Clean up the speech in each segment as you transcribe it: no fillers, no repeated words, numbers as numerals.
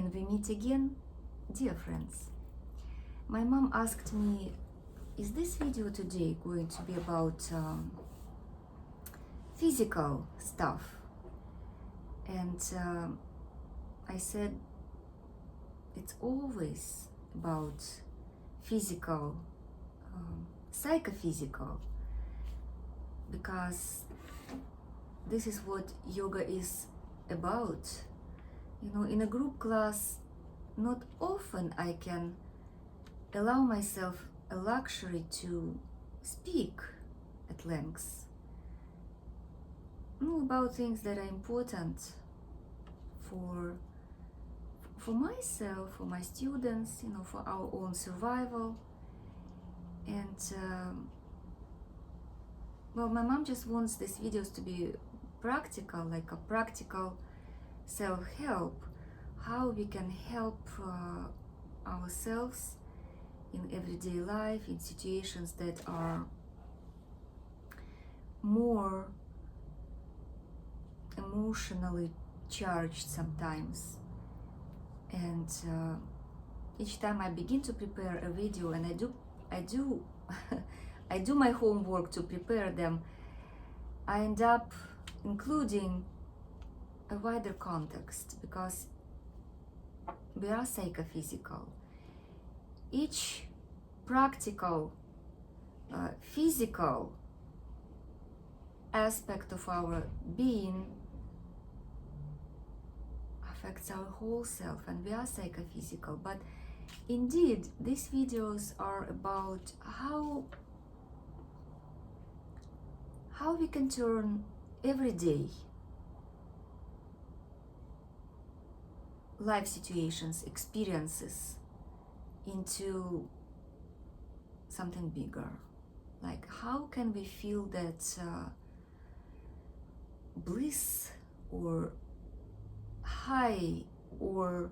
and we meet again, dear friends. My mom asked me, is this video today going to be about physical stuff? And I said, it's always about physical, psychophysical, because this is what yoga is about. You know, in a group class, not often I can allow myself a luxury to speak at length, about things that are important for myself, for my students, for our own survival. And well, my mom just wants these videos to be practical, like a practical self-help, how we can help ourselves in everyday life, in situations that are more emotionally charged sometimes. And each time I begin to prepare a video, and I do I do my homework to prepare them, I end up including a wider context, because we are psychophysical. Each practical, physical aspect of our being affects our whole self, and we are psychophysical. But indeed, these videos are about how we can turn everyday life situations, experiences into something bigger. Like, how can we feel that bliss or high, or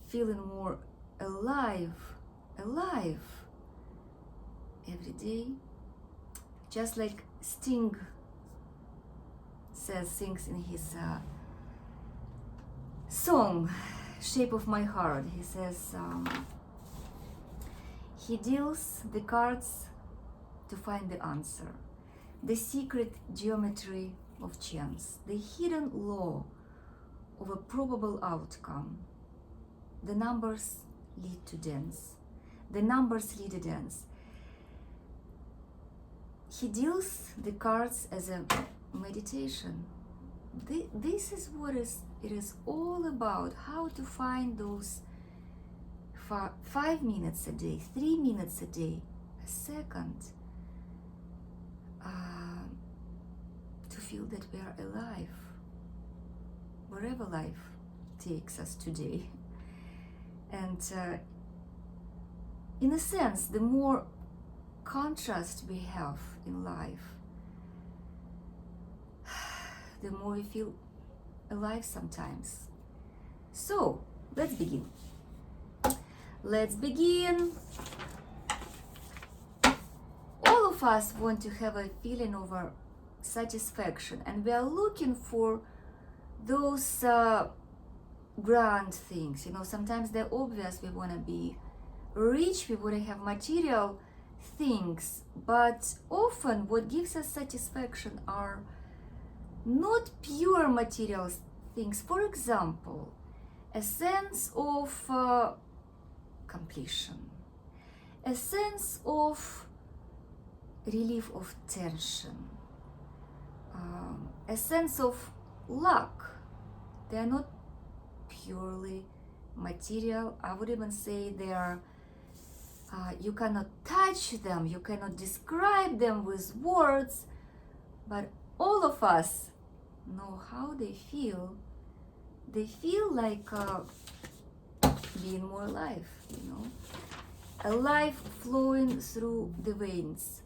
feeling more alive every day? Just like Sting sings in his song Shape of My Heart. He says he deals the cards to find the answer, the secret geometry of chance, the hidden law of a probable outcome. The numbers lead to dance. The numbers lead a dance. He deals the cards as a meditation. This is what it is all about, how to find those 5 minutes a day, 3 minutes a day, a second, to feel that we are alive, wherever life takes us today. And in a sense, the more contrast we have in life, the more we feel alive sometimes. So, let's begin. All of us want to have a feeling of satisfaction, and we are looking for those grand things. Sometimes they're obvious. We want to be rich, we want to have material things, but often what gives us satisfaction are not pure material things. For example, a sense of completion, a sense of relief of tension, a sense of luck. They are not purely material. I would even say they are, you cannot touch them, you cannot describe them with words, but all of us know how they feel. They feel like being more alive, a life flowing through the veins.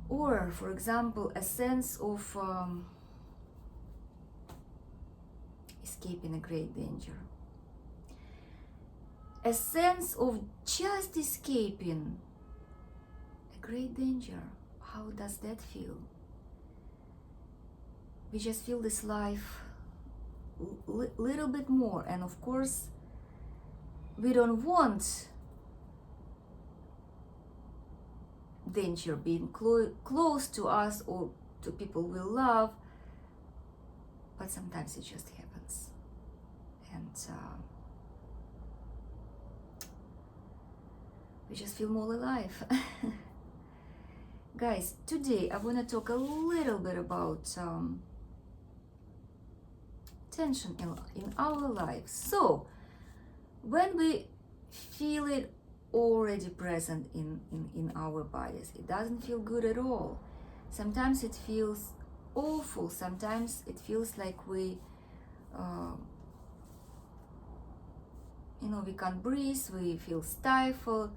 Or, for example, a sense of escaping a great danger. A sense of just escaping a great danger. How does that feel? We just feel this life little bit more. And of course, we don't want danger being close to us or to people we love, but sometimes it just happens. And we just feel more alive. Guys, today I want to talk a little bit about tension in our lives. So when we feel it already present in our bodies, it doesn't feel good at all. Sometimes it feels awful. Sometimes it feels like we we can't breathe, we feel stifled.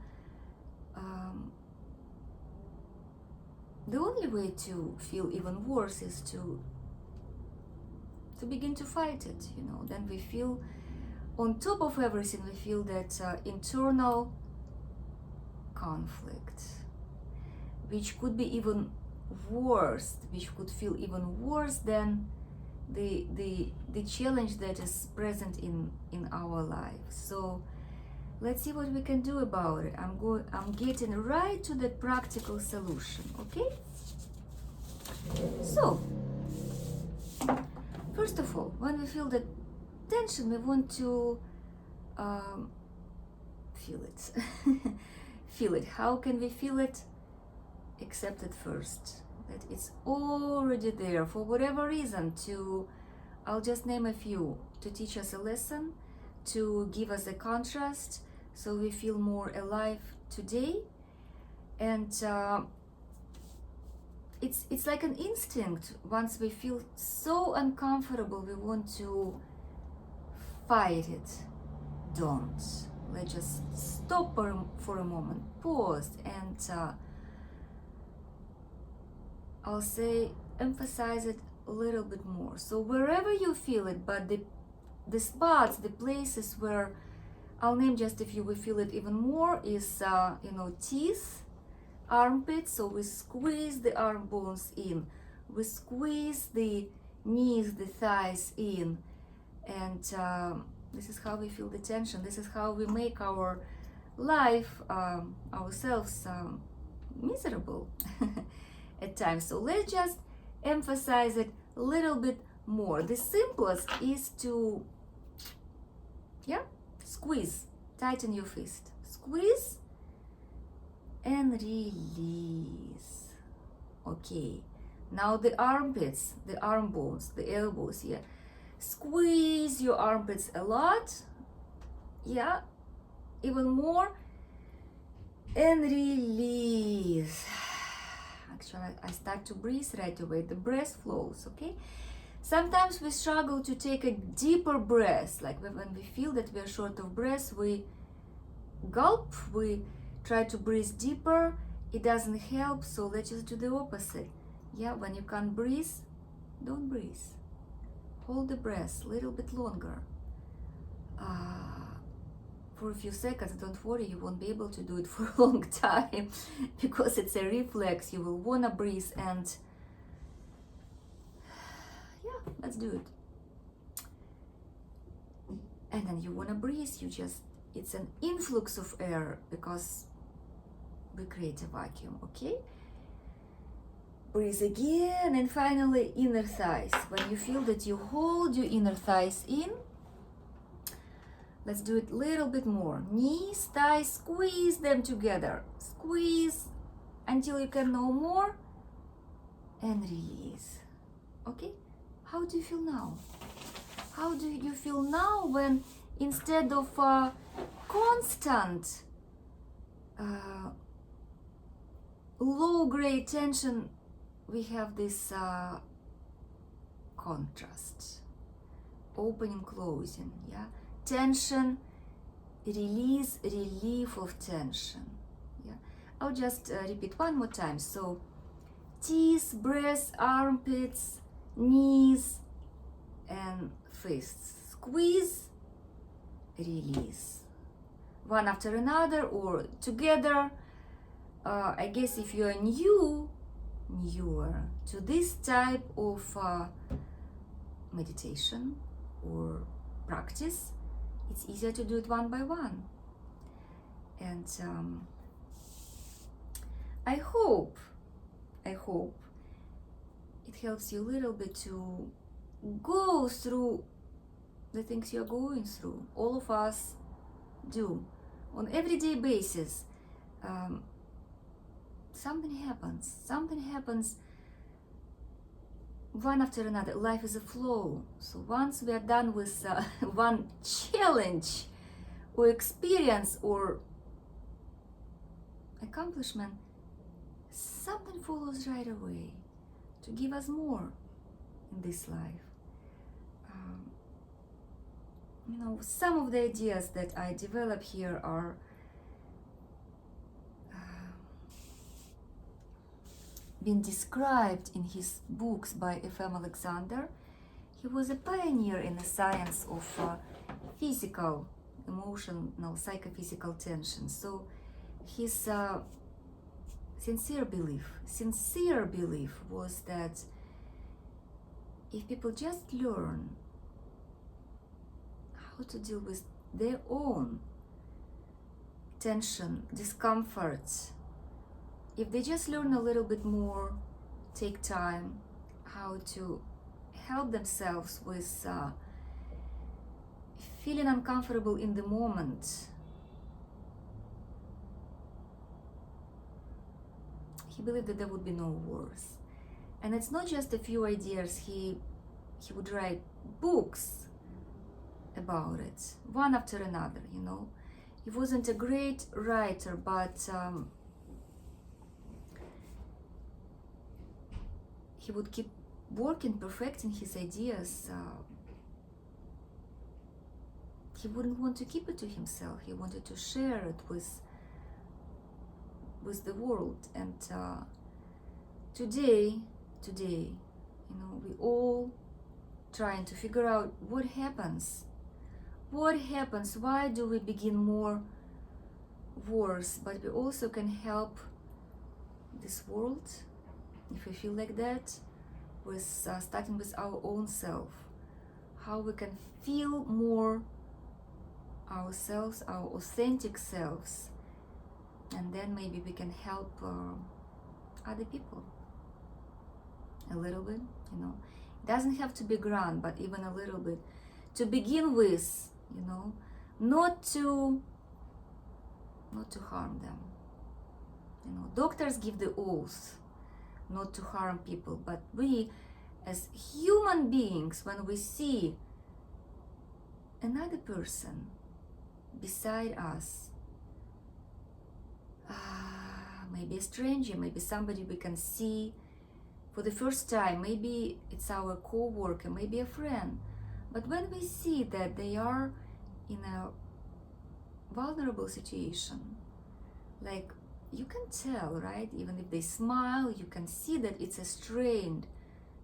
The only way to feel even worse is to begin to fight it. Then we feel, on top of everything, we feel that internal conflict, which could be even worse, which could feel even worse than the challenge that is present in our lives. So let's see what we can do about it. I'm getting right to the practical solution. Okay, so first of all, when we feel the tension, we want to feel it. Feel it. How can we feel it? Accept it first, that it's already there for whatever reason. I'll just name a few, to teach us a lesson, to give us a contrast, so we feel more alive today. And it's like an instinct. Once we feel so uncomfortable, we want to fight it. Don't. Let's just stop for a moment, pause, and I'll say emphasize it a little bit more. So wherever you feel it, but the spots, the places where I'll name just a few, we feel it even more is teeth, armpits. So we squeeze the arm bones in, we squeeze the knees, the thighs in, and this is how we feel the tension. This is how we make our life, ourselves miserable at times. So let's just emphasize it a little bit more. The simplest is to squeeze, tighten your fist, squeeze and release. Okay, now the armpits, the arm bones, the elbows here. Squeeze your armpits a lot, even more, and release. Actually, I start to breathe right away. The breath flows. Okay, sometimes we struggle to take a deeper breath, like when we feel that we are short of breath, we gulp, we try to breathe deeper. It doesn't help, so let's just do the opposite. When you can't breathe, don't breathe. Hold the breath a little bit longer, for a few seconds. Don't worry, you won't be able to do it for a long time because it's a reflex. You will wanna breathe, and let's do it. And then you wanna breathe, it's an influx of air because we create a vacuum. Okay, breathe again, and finally inner thighs. When you feel that you hold your inner thighs in, let's do it a little bit more. Knees, thighs, squeeze them together. Squeeze until you can no more, and release. Okay, how do you feel now? How do you feel now when instead of constant low-grade tension, we have this contrast, opening, closing, tension, release, relief of tension. I'll just repeat one more time. So teeth, breath, armpits, knees, and fists. Squeeze, release, one after another or together. I guess if you are newer to this type of meditation or practice, it's easier to do it one by one. And I hope it helps you a little bit to go through the things you're going through. All of us do on everyday basis. Something happens one after another. Life is a flow. So once we are done with one challenge or experience or accomplishment, something follows right away to give us more in this life. Some of the ideas that I develop here are been described in his books by F.M. Alexander. He was a pioneer in the science of physical, emotional, psychophysical tension. So his sincere belief was that if people just learn how to deal with their own tension, discomfort, if they just learn a little bit more, take time, how to help themselves with feeling uncomfortable in the moment, he believed that there would be no wars. And it's not just a few ideas. He would write books about it, one after another. He wasn't a great writer, but he would keep working, perfecting his ideas. He wouldn't want to keep it to himself. He wanted to share it with the world. And today, we all trying to figure out what happens. Why do we begin more wars? But we also can help this world, if we feel like that, with starting with our own self. How we can feel more ourselves, our authentic selves, and then maybe we can help other people a little bit. It doesn't have to be grand, but even a little bit to begin with. Not to harm them. Doctors give the oath not to harm people, but we as human beings, when we see another person beside us, maybe a stranger, maybe somebody we can see for the first time, maybe it's our co-worker, maybe a friend, but when we see that they are in a vulnerable situation, like, you can tell, right? Even if they smile, you can see that it's a strained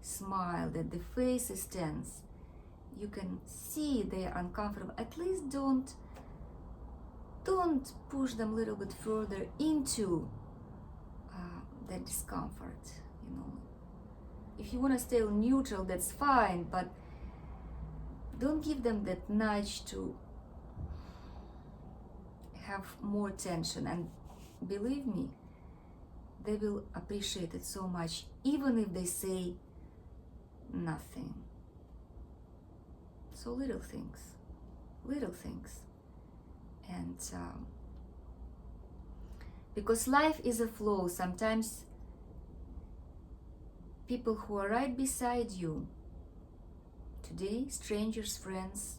smile, that the face is tense. You can see they are uncomfortable. At least don't push them a little bit further into that discomfort. If you want to stay neutral, that's fine, but don't give them that nudge to have more tension. And believe me, they will appreciate it so much, even if they say nothing. So little things. And because life is a flow, sometimes people who are right beside you today, strangers, friends,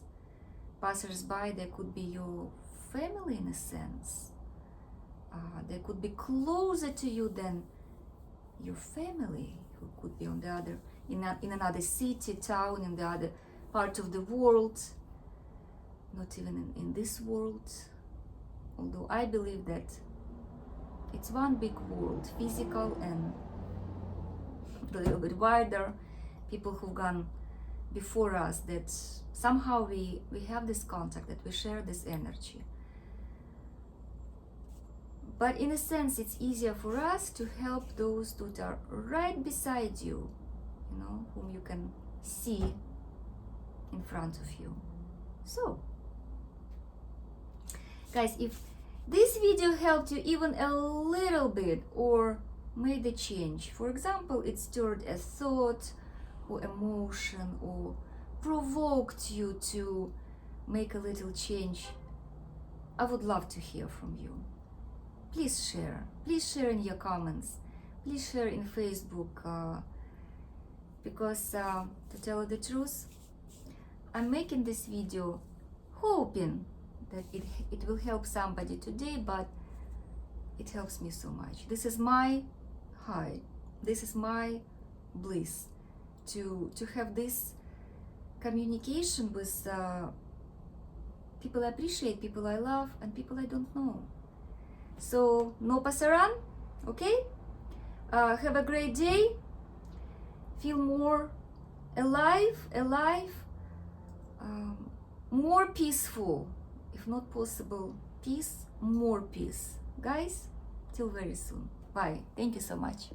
passers-by, they could be your family in a sense. They could be closer to you than your family, who could be on the other, in another city, town, in the other part of the world, not even in this world. Although I believe that it's one big world, physical and a little bit wider, people who've gone before us, that somehow we have this contact, that we share this energy. But in a sense, it's easier for us to help those that are right beside you, whom you can see in front of you. So, guys, if this video helped you even a little bit or made a change, for example, it stirred a thought or emotion or provoked you to make a little change, I would love to hear from you. Please share. Please share in your comments. Please share in Facebook, because to tell you the truth, I'm making this video hoping that it will help somebody today, but it helps me so much. This is my high. This is my bliss to have this communication with people I appreciate, people I love, and people I don't know. So, no pasaran, okay? Have a great day. Feel more alive, more peaceful. If not possible, peace, more peace. Guys, till very soon. Bye. Thank you so much.